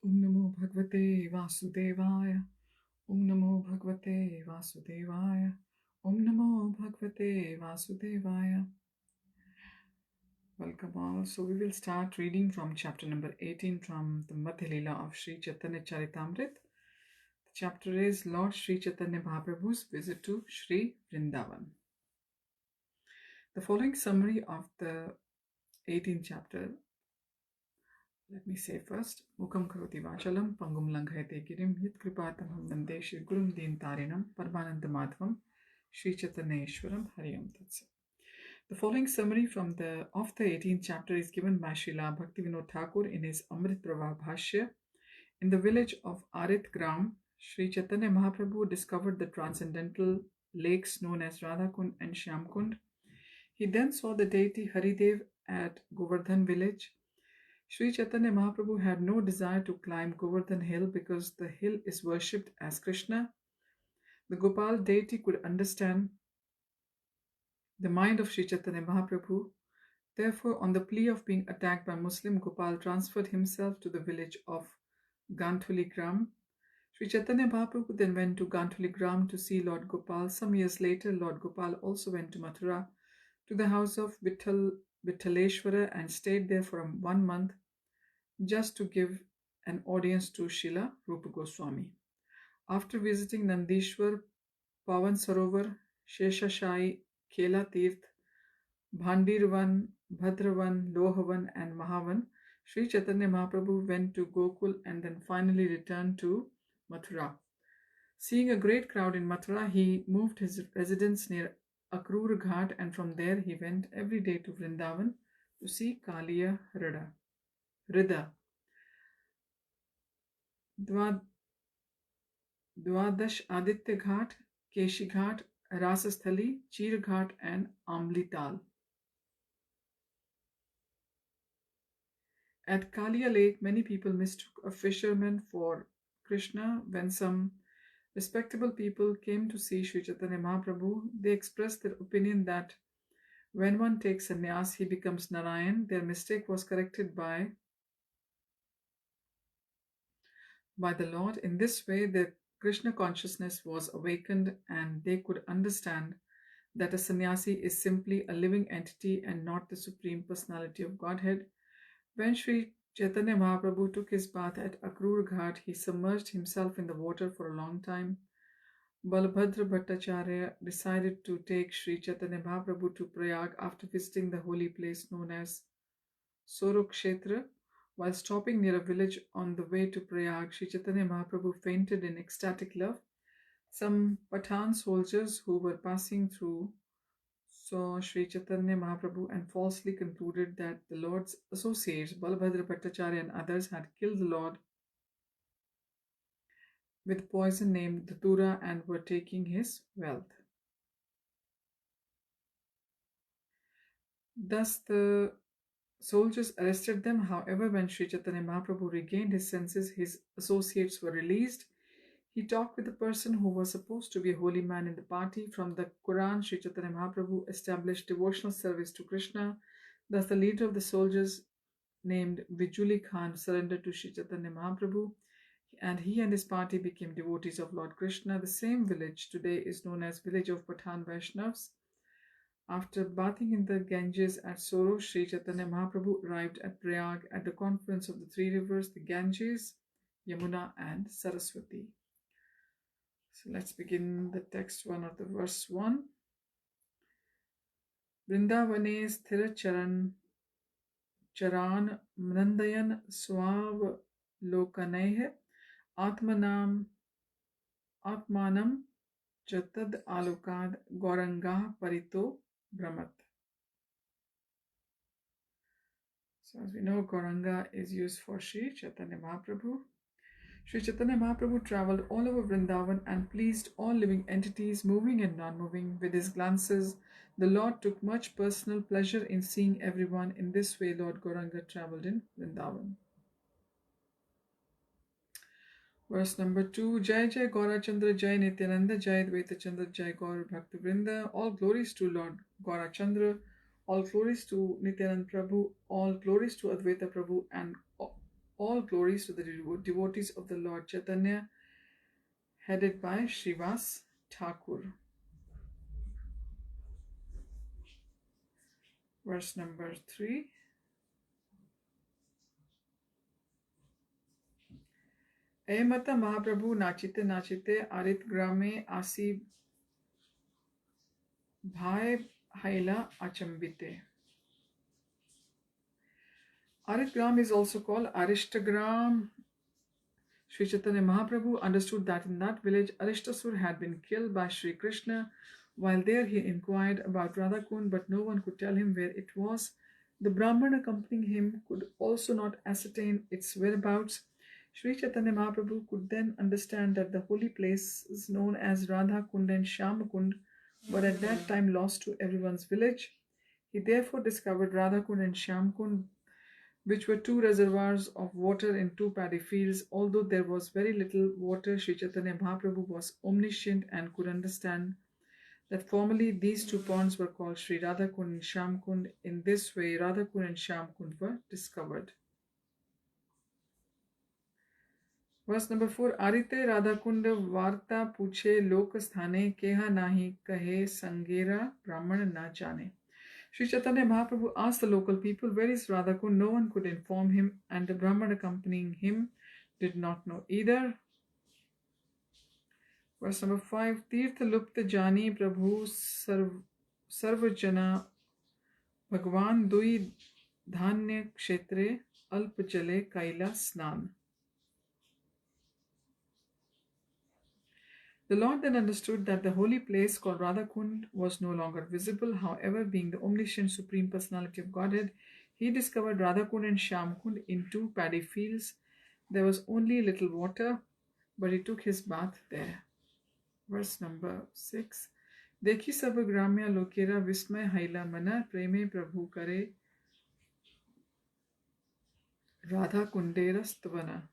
Om Namo Bhagavate Vasudevaya. Om Namo Bhagavate Vasudevaya. Om Namo Bhagavate Vasudevaya. Welcome all. So we will start reading from chapter number 18 from the Madhya Lila of Sri Chaitanya Charitamrit. The chapter is Lord Sri Chaitanya Mahaprabhu's visit to Sri Vṛndāvana. The following summary of the 18th chapter. Let me say first, Mukam Karoti Vachalam, Pangum Langhayate Girim, Yit Kripatamham Nande, Shri Gurum Din Tarinam, Paramananda Madhvam, Shri Chaitanyeshwaram, Hariyam Tatsa. The following summary from the 18th chapter is given by Srila Bhaktivinoda Thakur in his Amrit Prabha Bhashya. In the village of Arit Gram, Sri Chaitanya Mahaprabhu discovered the transcendental lakes known as Radhakund and Shyamkund. He then saw the deity Haridev at Govardhan village. Sri Chaitanya Mahaprabhu had no desire to climb Govardhan hill because the hill is worshipped as Krishna. The Gopal deity could understand the mind of Sri Chaitanya Mahaprabhu. Therefore, on the plea of being attacked by Muslim, Gopal transferred himself to the village of Ganthuligram. Sri Chaitanya Mahaprabhu then went to Ganthuligram to see Lord Gopal. Some years later, Lord Gopal also went to Mathura to the house of Vittaleshwara and stayed there for 1 month just to give an audience to Srila Rupa Goswami. After visiting Nandishwar, Pavan Sarovar, Sheshashai, Kela Tirth, Bhandirvan, Bhadravan, Lohavan and Mahavan, Sri Chaitanya Mahaprabhu went to Gokul and then finally returned to Mathura. Seeing a great crowd in Mathura, he moved his residence near Akrur Ghat and from there he went every day to Vṛndāvana to see Kaliya Hrida. Dwadash Aditya Ghat, Keshi Ghat, Rasasthali, Chir Ghat and Amlital. At Kaliya Lake, many people mistook a fisherman for Krishna. When some respectable people came to see Sri Chaitanya Mahaprabhu, they expressed their opinion that when one takes sannyas, he becomes Narayan. Their mistake was corrected by the Lord. In this way, their Krishna consciousness was awakened and they could understand that a sannyasi is simply a living entity and not the Supreme Personality of Godhead. When Sri Chaitanya Mahaprabhu took his bath at Akrur Ghat, he submerged himself in the water for a long time. Balabhadra Bhattacharya decided to take Sri Chaitanya Mahaprabhu to Prayag after visiting the holy place known as Sorokshetra. While stopping near a village on the way to Prayag, Sri Chaitanya Mahaprabhu fainted in ecstatic love. Some Pathan soldiers who were passing through saw Sri Chaitanya Mahaprabhu and falsely concluded that the Lord's associates, Balabhadra Bhattacharya and others, had killed the Lord with poison named Dhatura and were taking his wealth. Thus the soldiers arrested them. However, when Sri Chaitanya Mahaprabhu regained his senses, his associates were released. He talked with a person who was supposed to be a holy man in the party. From the Quran, Sri Chaitanya Mahaprabhu established devotional service to Krishna. Thus, the leader of the soldiers, named Bijuli Khan, surrendered to Sri Chaitanya Mahaprabhu, and he and his party became devotees of Lord Krishna. The same village today is known as village of Pathan Vaishnavas. After bathing in the Ganges at Soro, Sri Chaitanya Mahaprabhu arrived at Prayag at the confluence of the three rivers, the Ganges, Yamuna and Saraswati. So let's begin the text 1 of the verse 1. Vṛndāvane sthira charan mnandayan swav lokaneh atmanam chatad alokad Gauranga parito brahmat. So as we know, Gauranga is used for Sri Chaitanya Mahaprabhu. Sri Chaitanya Mahaprabhu travelled all over Vrindavan and pleased all living entities, moving and non-moving. With his glances, the Lord took much personal pleasure in seeing everyone. In this way, Lord Gauranga travelled in Vrindavan. Verse number 2. Jai Jai Gaurachandra Jai Nityananda Jai Dvaita Chandra Jai Gaur Bhakta Vrinda. All glories to Lord Gaurachandra, all glories to Nityananda Prabhu, all glories to Advaita Prabhu, and All glories to the devotees of the Lord Chaitanya, headed by Srivas Thakur. Verse number 3. Mata Mahāprabhu nachite nachite arit grame asi bhai haila achambite. Aritgram is also called Arishtagram. Sri Chaitanya Mahaprabhu understood that in that village Arishtasur had been killed by Sri Krishna. While there he inquired about Radhakund, but no one could tell him where it was. The Brahman accompanying him could also not ascertain its whereabouts. Sri Chaitanya Mahaprabhu could then understand that the holy places known as Radhakund and Shyamakund were at that time lost to everyone's village. He therefore discovered Radhakund and Shyamkund, which were two reservoirs of water in two paddy fields. Although there was very little water, Sri Chaitanya Mahaprabhu was omniscient and could understand that formerly these two ponds were called Sri Radhakund and Shyamkund. In this way, Radhakund and Shyamkund were discovered. Verse number 4. Arite Radhakund varta puche lok sthane keha nahi kahe sangera brahman na jane. Sri Chaitanya Mahaprabhu asked the local people, where is Radhakund? No one could inform him, and the Brahman accompanying him did not know either. Verse number 5. Tirtha lupta jani prabhu sarvajana bhagwan dui dhanya kshetre alp jale kaila snan. The Lord then understood that the holy place called Radhakund was no longer visible. However, being the omniscient Supreme Personality of Godhead, he discovered Radhakund and Shyamkund in two paddy fields. There was only little water, but he took his bath there. Verse number 6. Dekhi sab gramya lokera vismay haila mana preme prabhu kare Radhakundera stvana.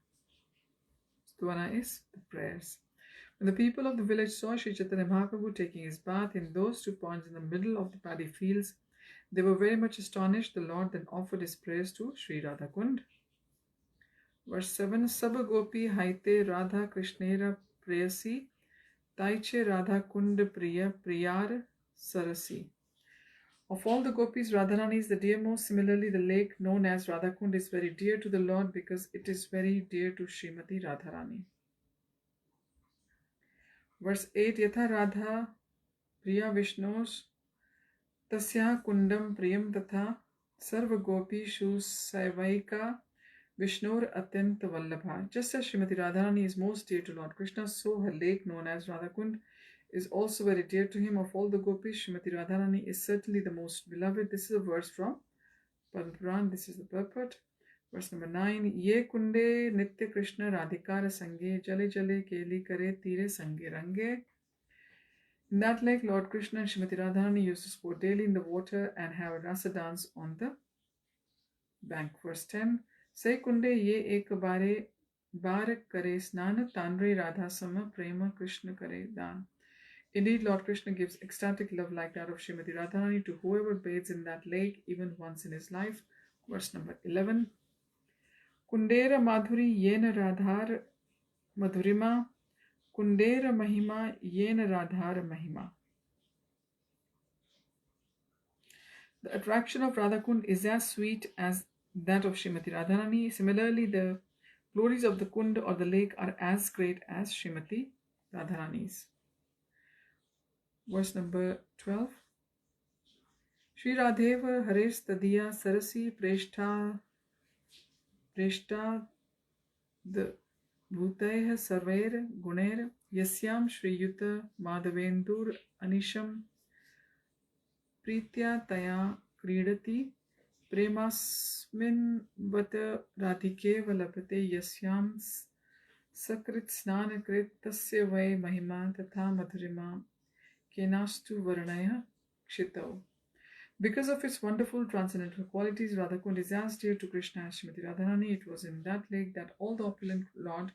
Stvana is the prayers. When the people of the village saw Sri Chaitanya Mahaprabhu taking his bath in those two ponds in the middle of the paddy fields, they were very much astonished. The Lord then offered his prayers to Sri Radhakund. Verse 7. Sab gopi haite Radha Krishnera prayasi taiche Radhakund priya priyar sarasi. Of all the gopis, Radharani is the dearmost. Similarly, the lake known as Radhakund is very dear to the Lord because it is very dear to Srimati Radharani. Verse 8. Yatha Radha Priya Vishnos Tasya Kundam Priyam Tatha Sarva Gopi Shu Saivaika Vishnur Atyant Vallabha. Just as Srimati Radharani is most dear to Lord Krishna, so her lake known as Radhakund is also very dear to him. Of all the gopis, Srimati Radharani is certainly the most beloved. This is a verse from Padma Puran. This is the purport. Verse number 9. Ye kunde nitya Krishna radhikara sange jale jale keli kare tire sange range. In that lake, Lord Krishna and Srimati Radharani used to sport daily in the water and have a rasa dance on the bank. Verse 10. Se kunde ye ek bare bar kare snan tanre radha sama prema Krishna kare dan. Indeed, Lord Krishna gives ecstatic love like that of Srimati Radharani to whoever bathes in that lake even once in his life. Verse number 11. Kundera madhuri yena radhar madhurima kundera mahima yena radhar mahima. The attraction of Radhakund is as sweet as that of Srimati Radharani. Similarly, the glories of the Kund or the lake are as great as Srimati Radharani's. Verse number 12. Shri Radheva Hares Tadiya Sarasi Preshta the Bhutaiha Sarvair Gunair Yasyam Shri Yuta Madhavendur Anisham Pritya Taya Kridati Premasmin Vata Radhike Valapate Yasyam Sakrit Snanakrit Tasya Vai Mahima Tatha Madhurima Kenastu Varanaya Kshitau. Because of its wonderful transcendental qualities, Radhakund is as dear to Krishna as Srimati Radharani. It was in that lake that all the opulent Lord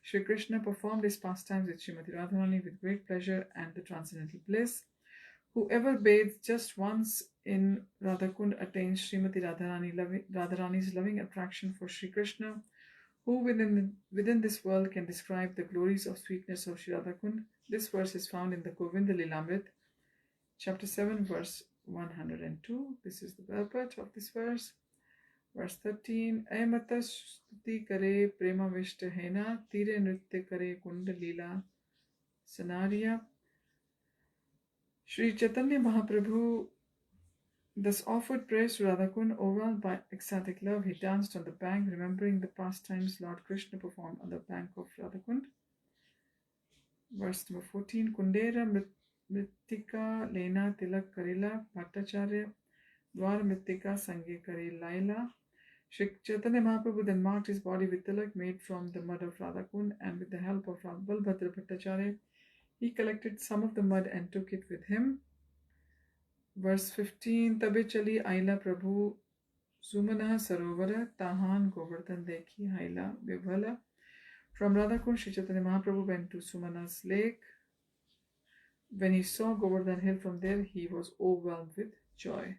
Shri Krishna performed his pastimes with Srimati Radharani with great pleasure and the transcendental bliss. Whoever bathes just once in Radhakund attains Srimati Radharani's loving attraction for Shri Krishna. Who within this world can describe the glories of sweetness of Sri Radhakund? This verse is found in the Govinda Lilamrit, chapter 7, verse 102. This is the purport of this verse. Verse 13. Aimata stuti kare prema vishta hena tire nritya kare kunda lila scenaria. Sri Caitanya Mahāprabhu thus offered praise to Radhakund. Overwhelmed by ecstatic love, he danced on the bank, remembering the pastimes Lord Krishna performed on the bank of Radhakund. Verse number 14. Kundera Mritika Lena Tilak Karila Bhattacharya Dwar Mritika Sange Kare Laila. Sri Chaitanya Mahaprabhu then marked his body with tilak made from the mud of Radhakund, and with the help of Balbhadra Bhattacharya, he collected some of the mud and took it with him. Verse 15. Tabe chali aila Prabhu Sumana Sarovara Tahan Govardhan Dekhi Haila Vibhala. From Radhakund, Sri Chaitanya Mahaprabhu went to Sumana's lake. When he saw Govardhan hill from there, he was overwhelmed with joy.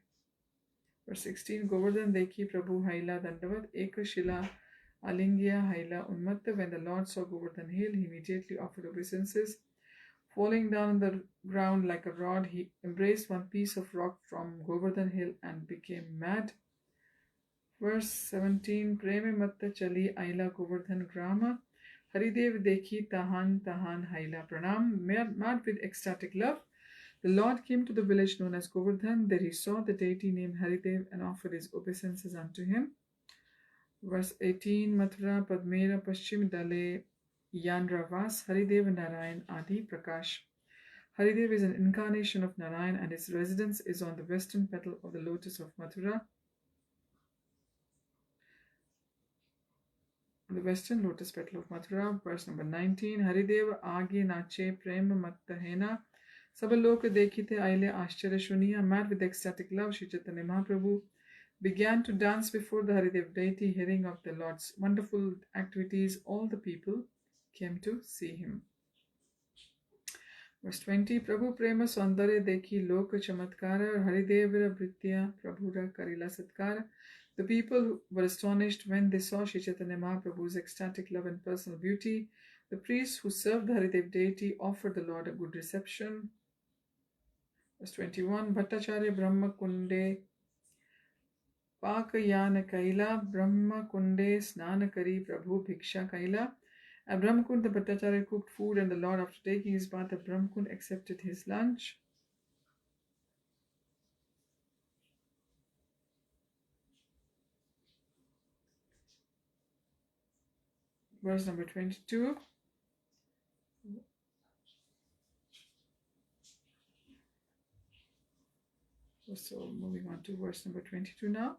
Verse 16. Govardhan Dekhi Prabhu Haila Dandavat Eka Shila Alingya Haila Unmatta. When the Lord saw Govardhan hill, he immediately offered obeisances. Falling down on the ground like a rod, he embraced one piece of rock from Govardhan hill and became mad. Verse 17. Preme Matta Chali Aila Govardhan Grama Haridev Dekhi Tahan Tahan Haila Pranam. Mad with ecstatic love, the Lord came to the village known as Govardhan. There he saw the deity named Haridev and offered his obeisances unto him. Verse 18. Mathura Padmera Paschim Dale Yandravas Haridev Narayan Adi Prakash. Haridev is an incarnation of Narayan, and his residence is on the western petal of the lotus of Mathura. The western lotus petal of Mathura. Verse number 19. Haridev Age Nache Prema Mattahena Sabalok Dekhite Aile Ashcharya Shuniya. Mad with ecstatic love, Sri Chaitanya Mahaprabhu began to dance before the Haridev deity. Hearing of the Lord's wonderful activities, all the people came to see him. Verse 20. Prabhu Prema Saundare Dekhi Loka Chamatkara Haridevira Britya Prabhura Karila Satkara. The people were astonished when they saw Sri Chaitanya Mahaprabhu's ecstatic love and personal beauty. The priests who served the Haridev deity offered the Lord a good reception. Verse 21. Bhattacharya Brahma Kunde Pakayana Kaila Brahma Kunde Snanakari Prabhu Bhiksha Kaila. At Brahmakund, the Bhattacharya cooked food, and the Lord, after taking his bath at Brahmakund, accepted his lunch. Verse number 22. So moving on to verse number 22 now.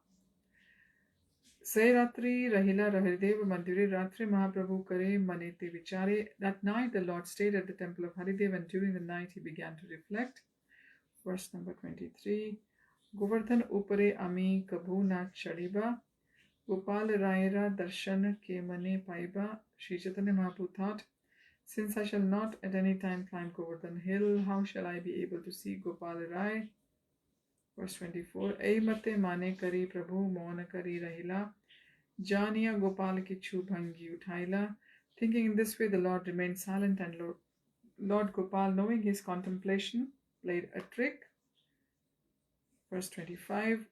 Se Ratri Rahila Haridev Mandire Ratri Mahaprabhu Kare Manete Vichare. That night the Lord stayed at the temple of Haridev, and during the night he began to reflect. Verse number 23. Govardhan Upare Ami Kabhu Na Chadiba Gopal Raira Darshan Ke Mane Paiba. Sri Chaitanya Mahaprabhu thought, since I shall not at any time climb Govardhan hill, how shall I be able to see Gopal Rai? Verse 24. Ei mate mane kari Prabhu mona kari rahila Janiya Gopal kichu bhangi uthaila. Thinking in this way, the Lord remained silent, and Lord Gopal, knowing his contemplation, played a trick. Verse 25.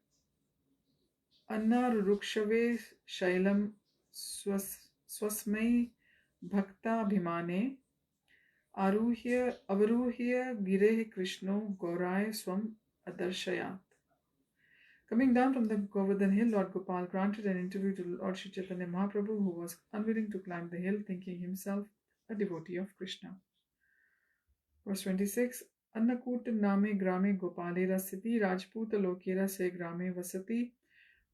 Annar rukshave shailam swasmai bhakta bhimane aruhya gireh Krishno Gauray swam adarshayat. Coming down from the Govardhan hill, Lord Gopal granted an interview to Lord Sri Chaitanya Mahaprabhu, who was unwilling to climb the hill, thinking himself a devotee of Krishna. Verse 26. Annakut name grame Gopale rasiti Rajputa lokera se grame vasati.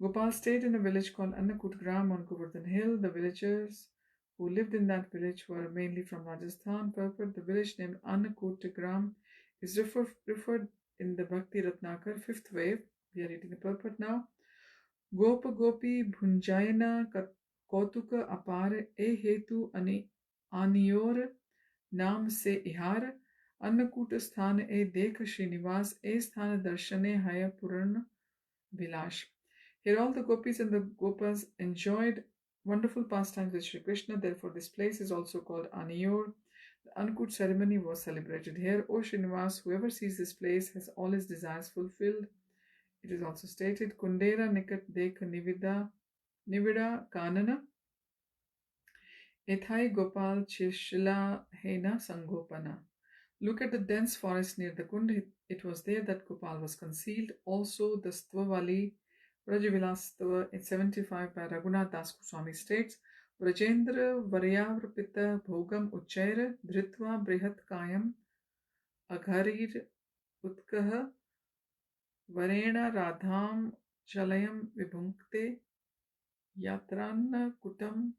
Gopal stayed in a village called Annakut Gram on Govardhan hill. The villagers who lived in that village were mainly from Rajasthan. Purport: the village named Annakut Gram is referred in the Bhakti Ratnakar, 5th wave. We are reading the purport now. Gopa Gopi Bhunjayana Kautuka Apar E Hetu Aniyor Nam Se Ihar Annakuta Sthana E Dekha Srinivas E Sthana Darshane Haya Puran Vilash. Here all the gopis and the gopas enjoyed wonderful pastimes with Sri Krishna. Therefore, this place is also called Aniyor. The Ankud ceremony was celebrated here. O Srinivas, whoever sees this place has all his desires fulfilled. It is also stated, Kundera Nikat Dek Nivida Kanana Ethai Gopal Chishila Hena Sangopana. Look at the dense forest near the Kund. It was there that Gopal was concealed. Also, the Stvavali Vrajavilas Stava in 75 by Raghunath Das Goswami states, Vrajendra Varyavrapita Bhogam Uchaira Dhritva Brihat Kayam Agharir Utkaha Varena Radham Chalayam Vibhunkte Yatranna Kutam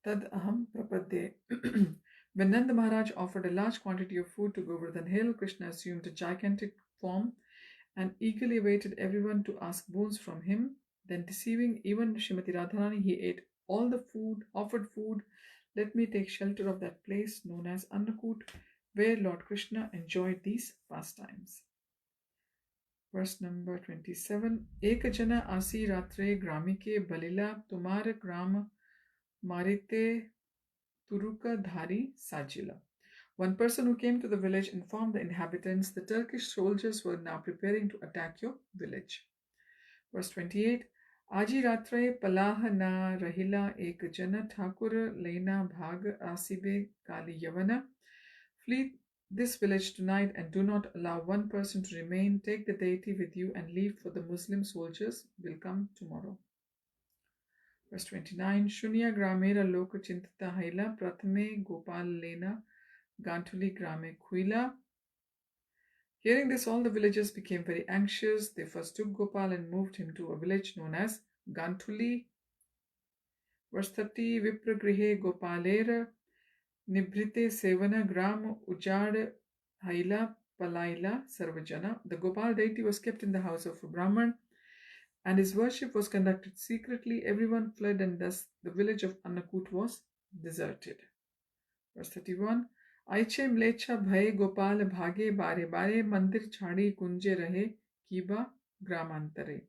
Tad Aham Prapadde. When Nanda Maharaj offered a large quantity of food to Govardhan Hill, Krishna assumed a gigantic form and eagerly awaited everyone to ask boons from him. Then, deceiving even Srimati Radharani, he ate all the food, offered food. Let me take shelter of that place known as Annakut, where Lord Krishna enjoyed these pastimes. Verse number 27. Ekajana asi ratre gramike balila tumar gram marite Turuka Dhari Sajila. One person who came to the village informed the inhabitants the Turkish soldiers were now preparing to attack your village. Verse 28. Aji ratre palaha na rahila ek jana thakur lena bhag asibe kali yavana. Flee this village tonight and do not allow one person to remain. Take the deity with you and leave, for the Muslim soldiers will come tomorrow. Verse 29. Shunya gramera loka chintita haila prathame gopal lena gantuli grame kuila. Hearing this, all the villagers became very anxious. They first took Gopal and moved him to a village known as Gantuli. Verse 30. Vipragrihe gopalera nibrite sevana gram ujad haila palaila sarvajana. The Gopal deity was kept in the house of a Brahman, and his worship was conducted secretly. Everyone fled, and thus the village of Annakut was deserted. Verse 31. Aiche mlecha bhaye Gopal bhage bare bare mandir chhadi kunje rahe kiba gramantare.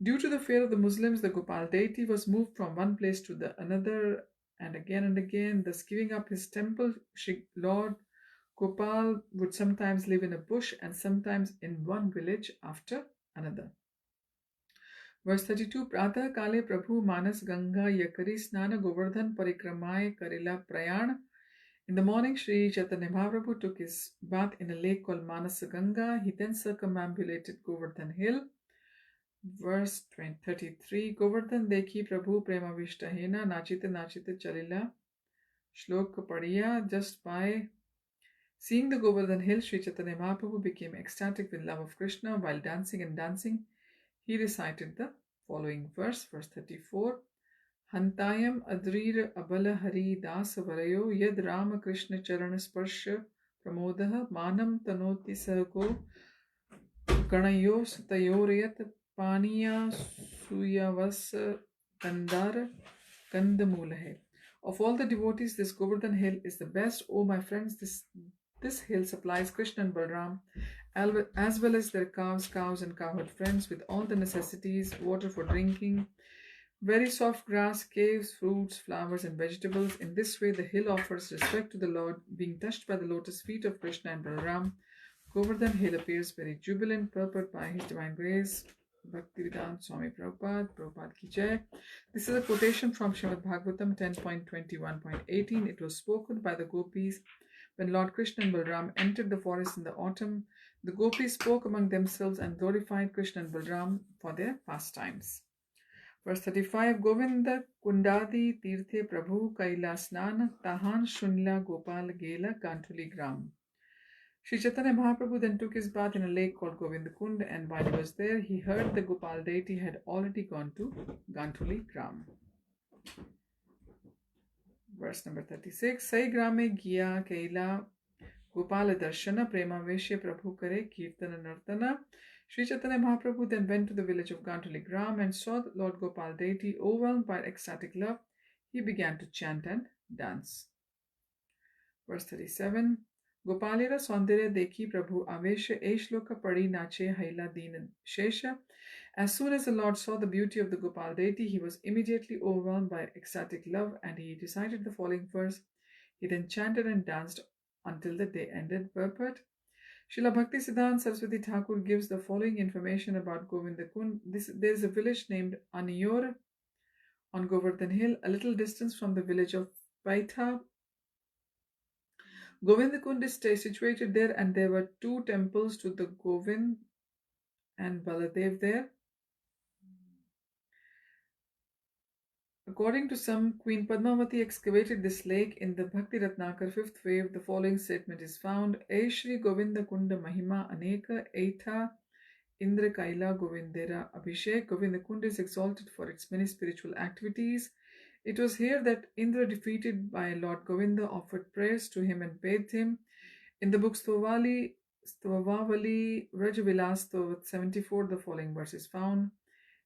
Due to the fear of the Muslims, the Gopal deity was moved from one place to the another and again, thus giving up his temple. Lord Gopal would sometimes live in a bush and sometimes in one village after another. Verse 32. Pratah kale Prabhu Manas Ganga Yakari Snana Govardhan Parikramay Karila Prayan. In the morning, Sri Chaitanya Mahāprabhu took his bath in a lake called Manasa Ganga. He then circumambulated Govardhan Hill. Verse 33. Govardhan Dekhi Prabhu Prema Vishtahena Nachita Nachita Chalila Shloka Padiya. Just by seeing the Govardhan Hill, Sri Chaitanya Mahāprabhu became ecstatic with love of Krishna. While dancing, he recited the following verse, verse 34. Hantayam adrir abala hari das varayo yad Rama Krishna charana sparsha pramodah manam tanoti sago ganayo sutayorayat paniya suyavas kandar kandamulahe. Of all the devotees, this Govardhan Hill is the best. O my friends, this hill supplies Krishna and Balram, as well as their cows and cowherd friends, with all the necessities, water for drinking, very soft grass, caves, fruits, flowers, and vegetables. In this way, the hill offers respect to the Lord, being touched by the lotus feet of Krishna and Balram. Govardhan Hill appears very jubilant, purport by His Divine Grace, Bhaktivedanta Swami Prabhupada Ki Jai. This is a quotation from Srimad Bhagavatam 10.21.18. It was spoken by the gopis when Lord Krishna and Balram entered the forest in the autumn. The gopis spoke among themselves and glorified Krishna and Balram for their pastimes. Verse 35. Govinda Kundadi Tirthe Prabhu Kaila Snana Tahan Shunla Gopal Gela Gantuli Gram. Sri Chaitanya Mahaprabhu then took his bath in a lake called Govinda Kund, and while he was there, he heard the Gopal deity had already gone to Gantuli Gram. Verse number 36. Sai Grame Giya Kaila Gopala Darshana Prema Veshe Prabhu Kare Kirtana Nartana. Sri Chaitanya Mahaprabhu then went to the village of Gantuli Gram and saw the Lord Gopal deity. Overwhelmed by ecstatic love, he began to chant and dance. Verse 37. Gopalera Saundarya Dekhi Prabhu Avesha Eshloka Padi Nache Haila Deen Shesha. As soon as the Lord saw the beauty of the Gopal deity, he was immediately overwhelmed by ecstatic love, and he recited the following verse. He then chanted and danced until the day ended. Purport. Srila Bhakti Siddhanta Saraswati Thakur gives the following information about Govindakund. There is a village named Aniyor on Govardhan Hill, a little distance from the village of Paitha. Govindakund is situated there, and there were two temples to the Govind and Baladev there. According to some, Queen Padmavati excavated this lake in the Bhakti Ratnakar 5th wave. The following statement is found. E Shri Govinda Kunda Mahima Aneka Eitha Indra Kaila Govindera Abhishek. Govinda Kunda is exalted for its many spiritual activities. It was here that Indra, defeated by Lord Govinda, offered prayers to him and bathed him. In the book Stvavali Vrajavilas 74, the following verse is found.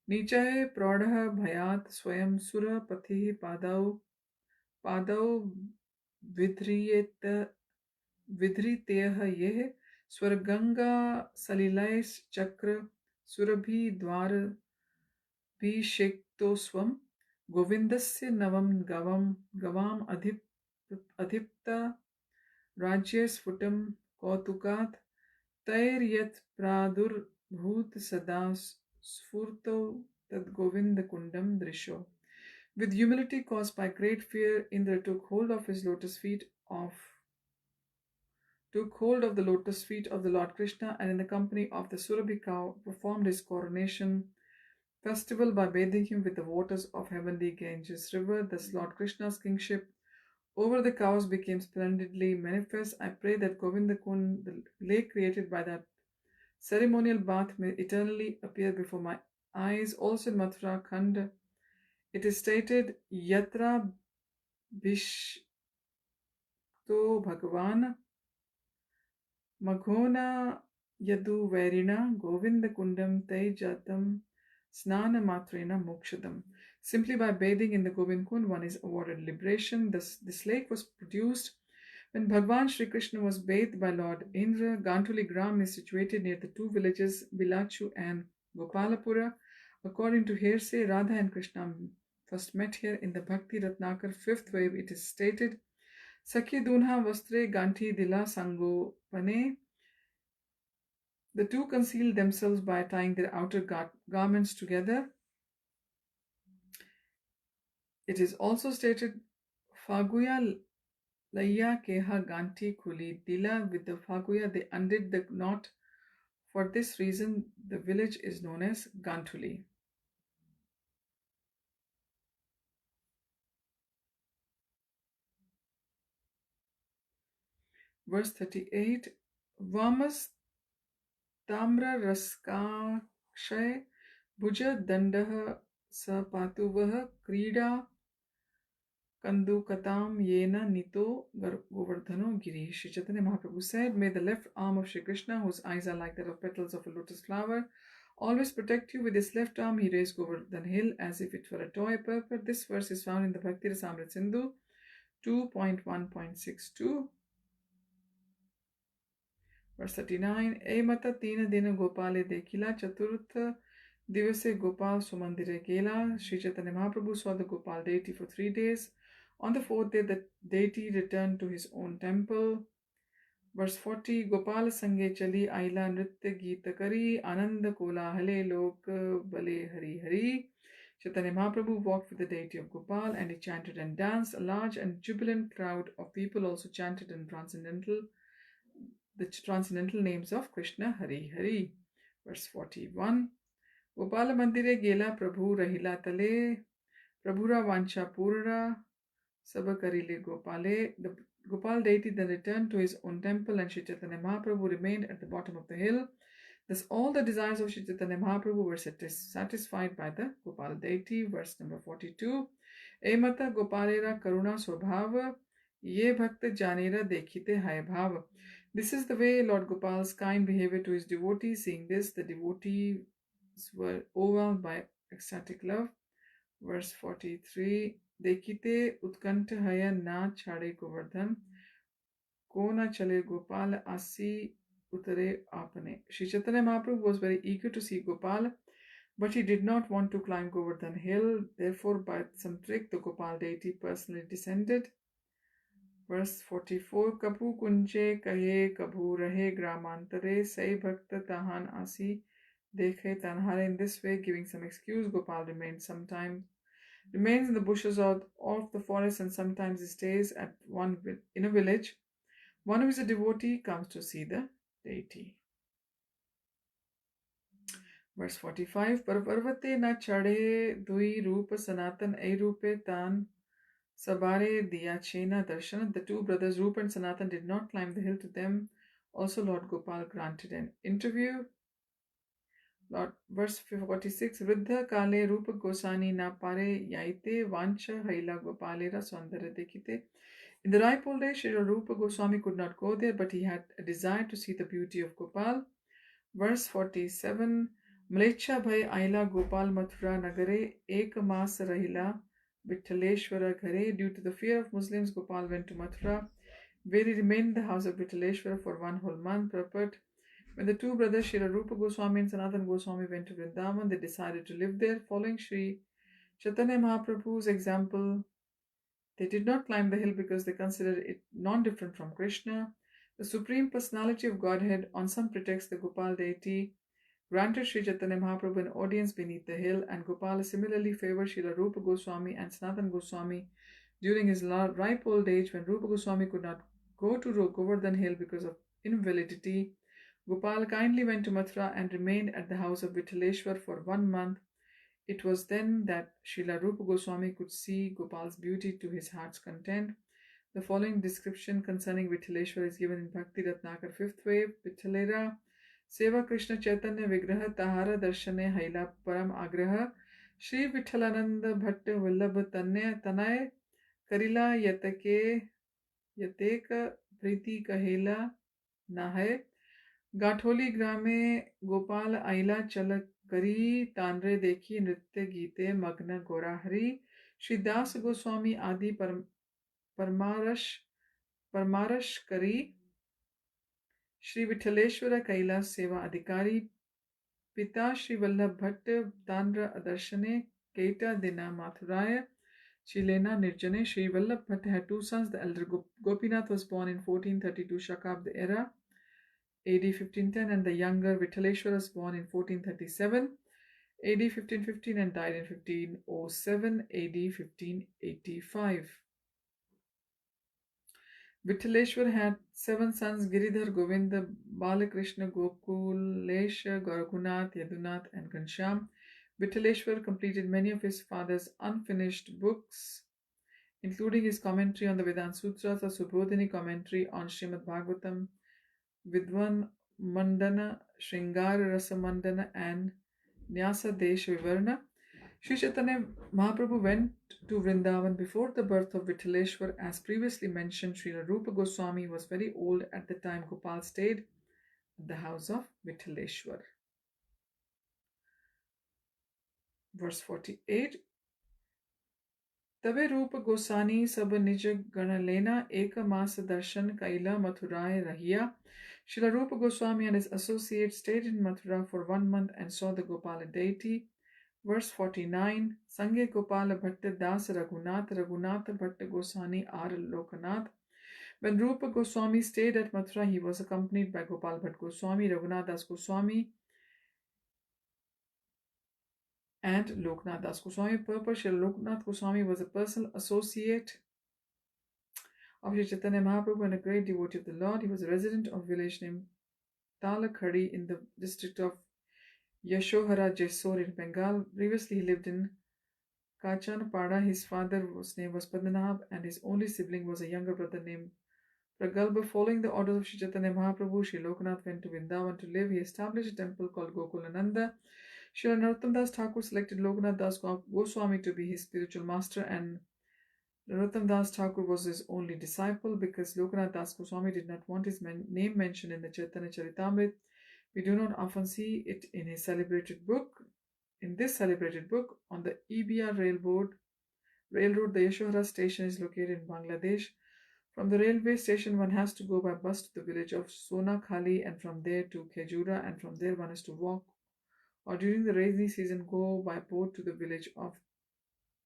नीचय प्रौढ़ः भयात् स्वयं सुर पथिः पादौ विध्रितेह येह स्वर्गंगा सलिलय चक्र सुरभि द्वारभिषेक्तो स्वं गोविन्दस्य नवम गवाम अधिप्त राज्य स्फुटं कौतुकात् तैर्यत् प्रादुर्भूत सदा Sfurto tad Govinda Kundam Drisho. With humility caused by great fear, Indra took hold of the lotus feet of the Lord Krishna, and in the company of the Surabhi cow performed his coronation festival by bathing him with the waters of heavenly Ganges river. Thus Lord Krishna's kingship over the cows became splendidly manifest. I pray that Govinda Kund, the lake created by that ceremonial bath, may eternally appear before my eyes. Also in Mathura Khand, it is stated, Yatra Bhishto Bhagavan Maghona Yadu Vairina Govinda Kundam Tejatam Snana Matrena Mokshadam. Simply by bathing in the Govind Kund, one is awarded liberation. This lake was produced when Bhagwan Sri Krishna was bathed by Lord Indra. Gantuli Gram is situated near the two villages Bilachu and Gopalapura. According to hearsay, Radha and Krishna first met here in the Bhakti Ratnakar 5th wave. It is stated, Sakhi Dunha Vastre Ganti Dila Sango Pane. The two concealed themselves by tying their outer garments together. It is also stated, Faguya Laya Keha Ganti Kuli Dila. With the Faguya they undid the knot. For this reason, the village is known as Gantuli. Verse 38. Vamas Tamra Raskakshay Bhuja Dandaha Sapatuvaha Krida Kandukatam Yena Nito Govardhano Giri. Sri Caitanya Mahāprabhu said, May the left arm of Sri Krishna, whose eyes are like that of petals of a lotus flower, always protect you. With his left arm he raised Govardhan hill as if it were a toy purpose. This verse is found in the Bhakti Rasamrit Sindhu 2.1.62. Verse 39. E mata tina dina gopale dekila chaturtha divase gopal sumandire kela. Sri Caitanya Mahaprabhu saw the Gopal deity for 3 days. On the 4th day, the deity returned to his own temple. Verse 40. Gopal sange chali aila nritya geeta kari ananda kola hale lok bale hari hari. Chaitanya Mahaprabhu walked with the deity of Gopal and he chanted and danced. A large and jubilant crowd of people also chanted the transcendental names of Krishna, Hari Hari. Verse 41. Gopala mandire gela Prabhu rahila tale Prabhura vancha purara sabakarile Gopale. The Gopal deity then returned to his own temple and Sri Chaitanya Mahaprabhu remained at the bottom of the hill. Thus all the desires of Sri Chaitanya Mahaprabhu were satisfied by the Gopal deity. Verse number 42. E mata Gopalera karuna swabhava ye bhakta janera dekhite hai bhava. This is the way Lord Gopal's kind behavior to his devotees. Seeing this, the devotees were overwhelmed by ecstatic love. Verse 43. Dekhite utkanta haya na chade govardhan ko na chale Gopal asi utare apne. Sri Chaitanya Mahaprabhu was very eager to see Gopal, but he did not want to climb Govardhan hill. Therefore, by some trick, the Gopal deity personally descended. Verse 44, Kabhu kunje kahe kabhu rahe gramantare sai bhakta tahan asi dekhe tanhare. In this way, giving some excuse, Gopal remains in the bushes of the forest, and sometimes he stays in a village. One who is a devotee comes to see the deity. Verse 45, Parvate na chade dui rupa sanatan ei rupe tan sabare diya chena darshan. The two brothers Rupa and Sanatan did not climb the hill. To them also Lord Gopal granted an interview. Verse 46, Vṛddha kale rupa gosani na pare yaite vancha haila gopalera sandara dekite. In the ripe old age, Sri Rupa Goswami could not go there, but he had a desire to see the beauty of Gopal. Verse 47, Mlecha bhai aila Gopal Mathura nagare ek mas rahila Vithaleshwara ghare. Due to the fear of Muslims, Gopal went to Mathura, where he remained in the house of Vithaleshwara for 1 whole month. Purport: when the two brothers Sri Rupa Goswami and Sanatan Goswami went to Vṛndāvana, they decided to live there. Following Sri Chaitanya Mahaprabhu's example, they did not climb the hill because they considered it non-different from Krishna, the Supreme Personality of Godhead. On some pretext, the Gopal deity granted Sri Chaitanya Mahaprabhu an audience beneath the hill, and Gopala similarly favored Srila Rupa Goswami and Sanatan Goswami during his ripe old age. When Rupa Goswami could not go to Govardhan hill because of invalidity, Gopal kindly went to Mathura and remained at the house of Vithaleshwar for 1 month. It was then that Srila Rupa Goswami could see Gopal's beauty to his heart's content. The following description concerning Vithaleshwar is given in Bhakti Ratnakar 5th wave. Vithalera Seva Krishna Chaitanya Vigraha Tahara Darshane Haila Param Agraha Shri Vithalananda Bhatta Vallabha Tanay Karila Yateka Priti Kahela Nahay Gatholi Grame Gopal Aila Chalak Kari Tanre Dekhi Nritya Gite Magna Gorahari Shri Das Goswami Adi Parmarash Kari Shri Vithaleshwara Kailas Seva Adhikari Pita Shri Vallabh Bhatt Tanra Adarshane Keita Dina Mathuraya Chilena Nirjane. Shri Vallabh Bhatt had 2 sons. The elder Gopinath was born in 1432 Shakabd era AD 1510, and the younger Vithaleshwara was born in 1437 AD 1515 and died in 1507 AD 1585. Vithaleshwar had 7 sons: Giridhar, Govinda, Balakrishna, Gokulesha, Raghunath, Yadunath, and Ghanshyam. Vithaleshwar completed many of his father's unfinished books, including his commentary on the Vedanta Sutras, a Subodhini commentary on Srimad Bhagavatam, Vidwan Mandana, Shringara Rasa Mandana, and Nyasa Desh Vivarna. Sri Chaitanya Mahaprabhu went to Vṛndāvana before the birth of Vithaleshwar. As previously mentioned, Srila Rupa Goswami was very old at the time Gopal stayed at the house of Vithaleshwar. Verse 48, Tabe Rupa Gosani Sab Nij Ganalena Eka Masa Darshan Kaila Mathurai Rahiya. Srila Rupa Goswami and his associates stayed in Mathura for 1 month and saw the Gopala deity. Verse 49, Sange Gopala Bhatta Das Raghunath Bhatta Goswami Ar Lokanath. When Rupa Goswami stayed at Mathura, he was accompanied by Gopal Bhatt Goswami, Raghunath Das Goswami, and Lokanath Das Goswami. Purpose: Lokanath Goswami was a personal associate of Sri Chaitanya Mahaprabhu and a great devotee of the Lord. He was a resident of a village named Talakhadi in the district of Yashohara, Jessore in Bengal. Previously, he lived in Kachanpada. His father's name was Padmanabh, and his only sibling was a younger brother named Pragalbha. Following the orders of Sri Chaitanya Mahaprabhu, Sri Lokanath went to Vṛndāvana to live. He established a temple called Gokulananda. Srila Narottam Das Thakur selected Lokanath Das Goswami to be his spiritual master, and Narottam Das Thakur was his only disciple. Because Lokanath Das Goswami did not want his name mentioned in the Chaitanya Charitamrita, we do not often see it in his celebrated book. In this celebrated book, on the EBR Railroad, the Yashohara station is located in Bangladesh. From the railway station, one has to go by bus to the village of Sonakhali, and from there to Khejura, and from there one is to walk, or during the rainy season go by boat to the village of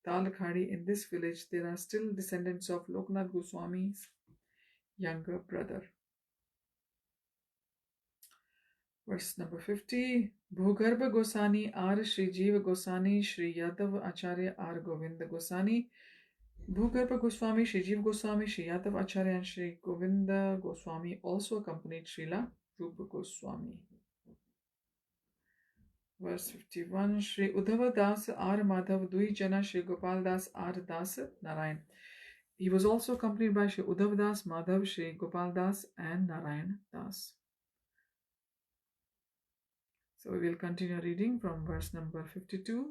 Talakhadi. In this village, there are still descendants of Loknath Goswami's younger brother. Verse number 50. Bhugarbha Gosani Ar Shri Jiva Gosani Shri Yadav Acharya Ar Govinda Gosani. Bhugarbha Goswami, Shri Jiva Goswami, Shri Yadav Acharya and Shri Govinda Goswami also accompanied Srila Rupa Goswami. Verse 51. Shri Uddhava Das Ar Madhav Dui Jana Shri Gopal Das Ar Das Narayan. He was also accompanied by Shri Uddhava Das, Madhav, Shri Gopal Das and Narayan Das. So we will continue reading from verse number 52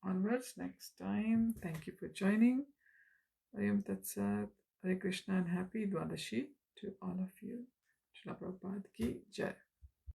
onwards next time. Thank you for joining. Ayam Tat Sat. Hare Krishna and happy Dwadashi to all of you. Srila Prabhupada ki Jai.